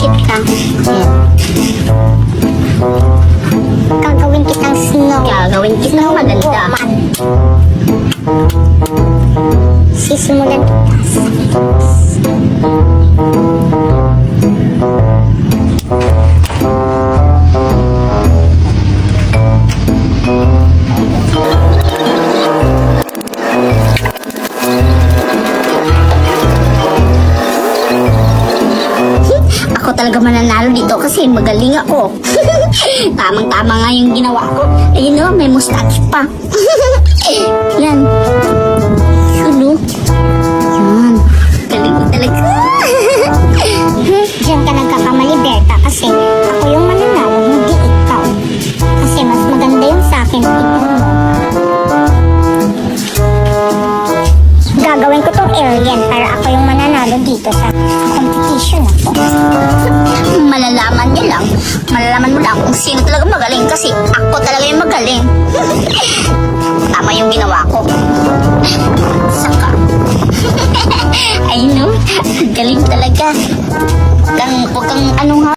kita. Gagawin kitang snow. Gagawin kita maganda. Snowman. Sisimulan kita. Ako talaga mananalo dito kasi magaling ako. Tamang-tama nga yung ginawa ko. Ayun o, may mustache pa. Yan. Yun o. Yan. Galing ko talaga. Diyan ka nagkakamali, Berta, kasi ako yung mananalo, hindi ikaw. Kasi mas maganda yung sa akin, ito mo. Gagawin ko tong alien para ako yung mananalo dito sa competition na to. Malalaman niya lang. Malalaman mo lang kung sino talaga magaling kasi ako talaga yung magaling. Tama yung ginawa ko. Saka. Ay no, galing talaga. Huwag kang ano nga.